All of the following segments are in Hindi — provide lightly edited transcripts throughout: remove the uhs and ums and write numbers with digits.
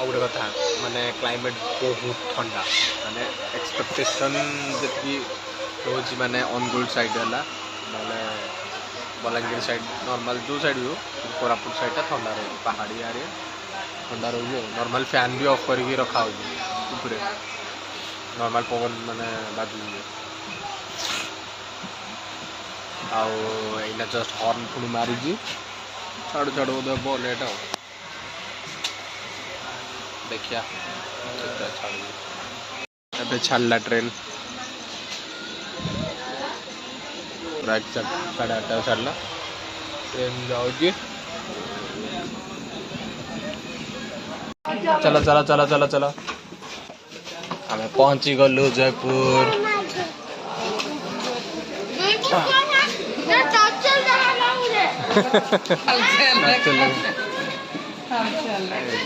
गोटे कथा माने क्लाइमेट बहुत ठंडा माने एक्सपेक्टेशन जी रोज माने अनुगुल साइड है ना बलांगीर साइड नॉर्मल जो साइड भी हो कोरापुट साइड ठंडा रहे पहाड़ी एरिया ठंडा रही नॉर्मल फैन भी ऑफ करके रखा हो नॉर्मल पवन माने बाजू आईना जस्ट हॉर्न पुणी मारुची छाड़ू छाड़ू बोधे लेट आ देखिया छाड़ू छाड़ा ट्रेन पूरा साढ़े 8 छाड़ा ट्रेन जाऊँगी चलो चलो चलो चलो चलो आम पहुँची गलु जयपुर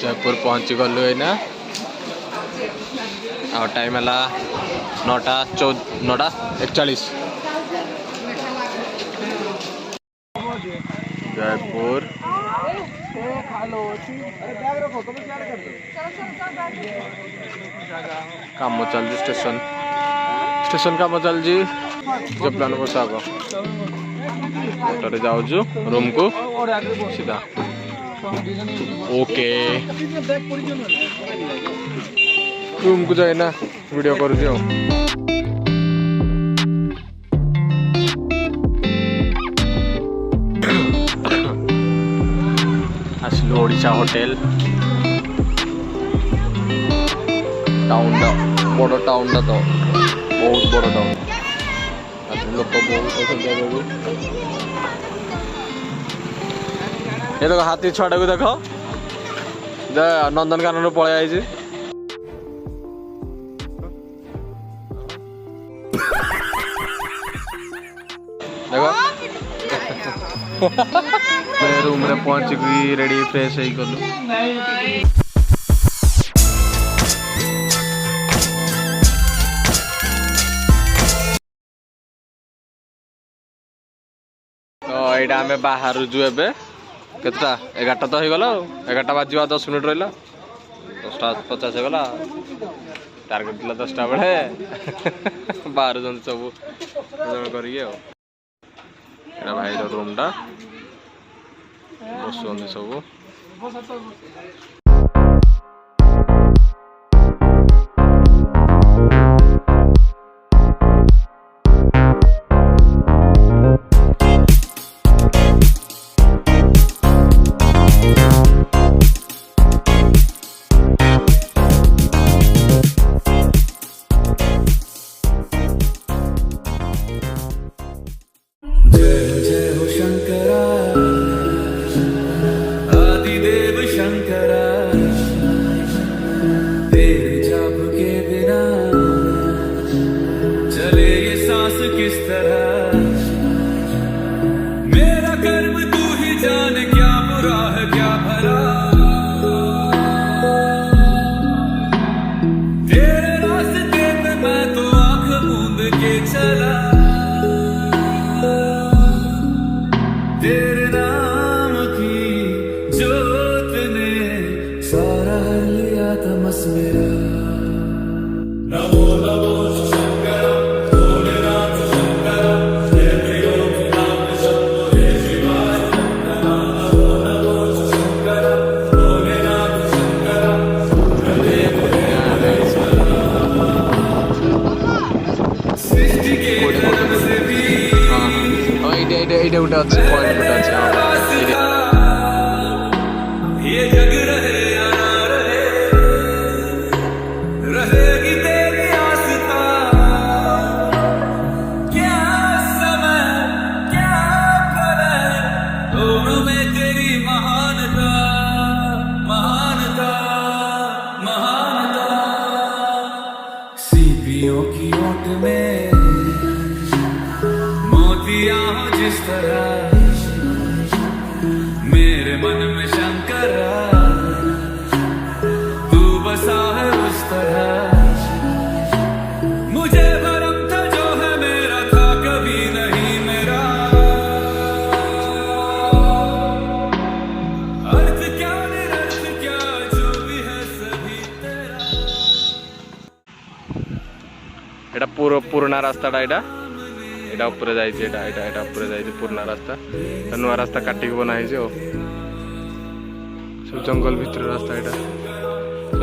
जयपुर पहुँची गलु है ना आ टाइम है 9:41 जयपुर काम चल स्टेशन स्टेशन काम चल जो प्लान बस आग जाऊँ रूम को सीधा ओके रूम को जाए ना वीडियो करूँ आसलु ओडिशा होटेल टाउन बड़ टाउन तो बहुत बड़ टाउन लोक बहुत ये देखो हाथी छुआ को देख नंदनकानन पलि आई देख रूम रे पहुंच गई रेडी फ्रेश हो गलु तो यहाँ आम बाहर जो ए केता 11टा तो हो गला 11टा बाजवा 10 मिनट रहा 10:50 हो गला टार्गेट था 10टा बेले बाहर सब कर भाई रूम टा बस सब जिस तरह मेरे मन में शंकर तू बसा है उस तरह मुझे भरम था जो है मेरा था कभी नहीं मेरा अर्थ क्या निरर्थ क्या जो भी है सब एटा पुराना रास्ताटा एटा ऊपर जाइए एटा ऊपर जाइए पुराना रास्ता नुआ रास्ता काटिक बना सब जंगल भितर रास्ता एटा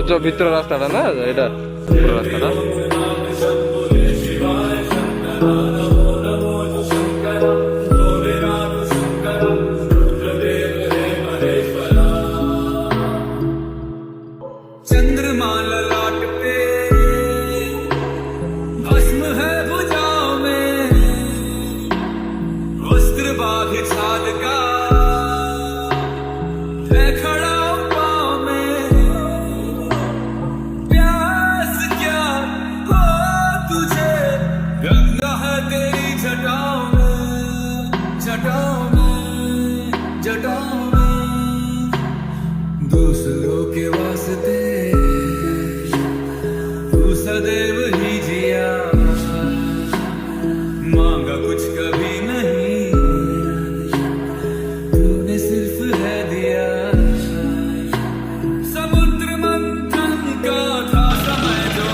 जो भितर रास्ताटा ना एटा ऊपर रास्ताटा दूसरों के वास्ते तू सदैव ही जिया मांगा कुछ कभी नहीं तूने सिर्फ है दिया समुद्र मंथन का था समय जो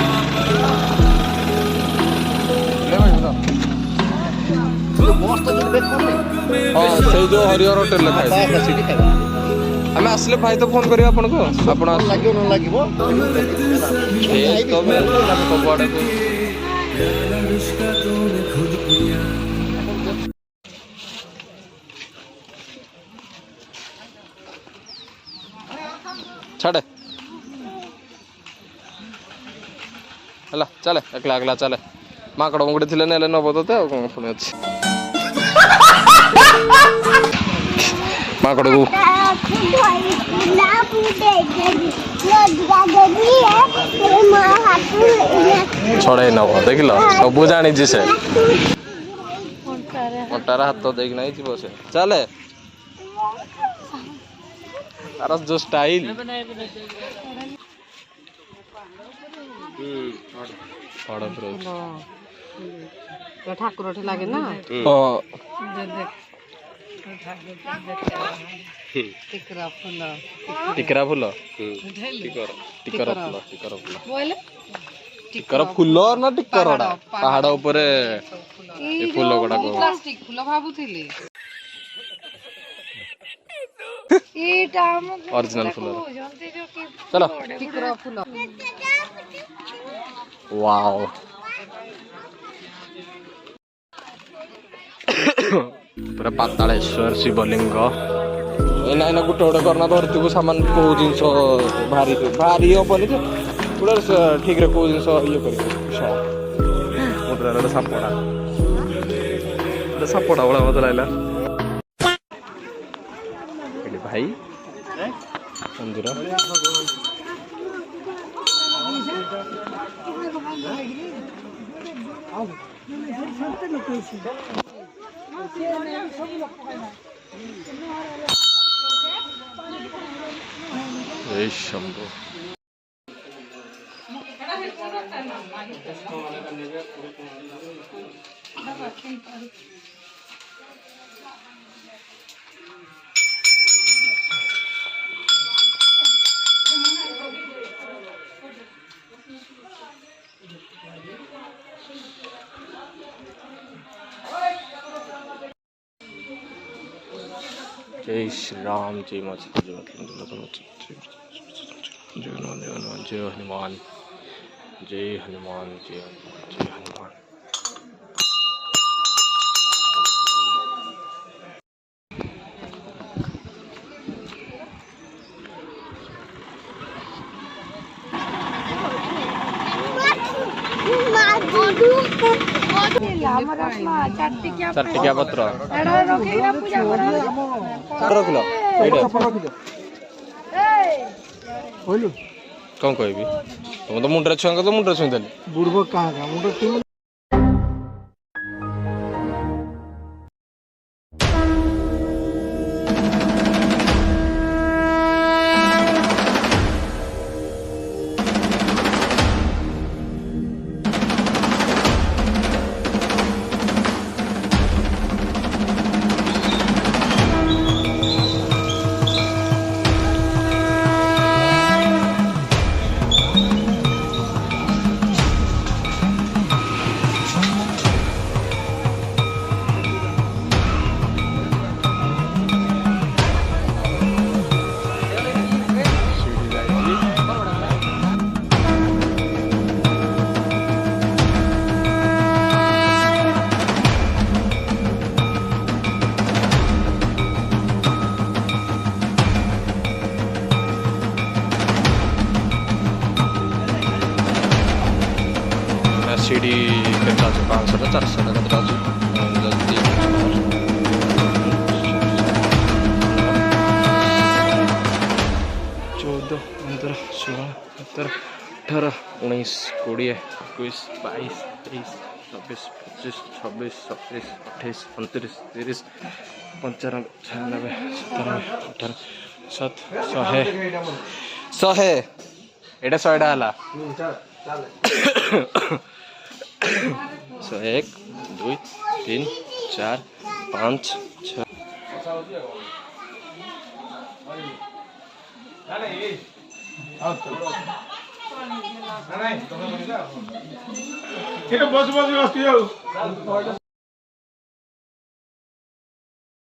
हाँ से जो हरिहर होटेल लिखा आम आसले भाई तो फोन करिए आपन को आपन छाड़े हला चले एकला एकला चले माकड़ मुकड़ी थिले नेले नबो तो पुणी अच्छी माकड़ को छड़े नब देख लो सब जानी से कंटार हाथ देख नहीं से चले तार जो स्टाइल ठाकुर लगे ना टिकरा फूल टिकरा फूल टिकर फूल ना टिकर पहाड़ ऊपर फूल गुड़ा प्लास्टिक फूल भाबुथिली ओरिजिनल फूल चलो टिकरा फूल वाओ पूरा पातालेश्वर शिवलिंग एना एना गुटे गुटे करना धरती सामान कौ जिन भारी भारी हेनी पूरा ठीक रे कौ जिन ये कर सापड़ा सापड़ा भाया मत लगे भाई मंदिर जय शंभो जय श्री राम जय माता जय हनुमान जय हनुमान जय हनुमान जय हनुमान चारटिकिया पत्र रखल कौन कह तुम तो मुंडे छुआ तो मुंडे छुई देली बुढ़ कहाँ मुंडे सीढ़ी केतना अछि 500 टा 400 टा केतना अछि जल्दी 14 15 16 17 18 19 20 21 22 23 24 25 26 27 28 29 30 95 96 97 18 100 ଏଇଟା 100 ଟା ହେଲା 101 2 3 4 5 6 बस बस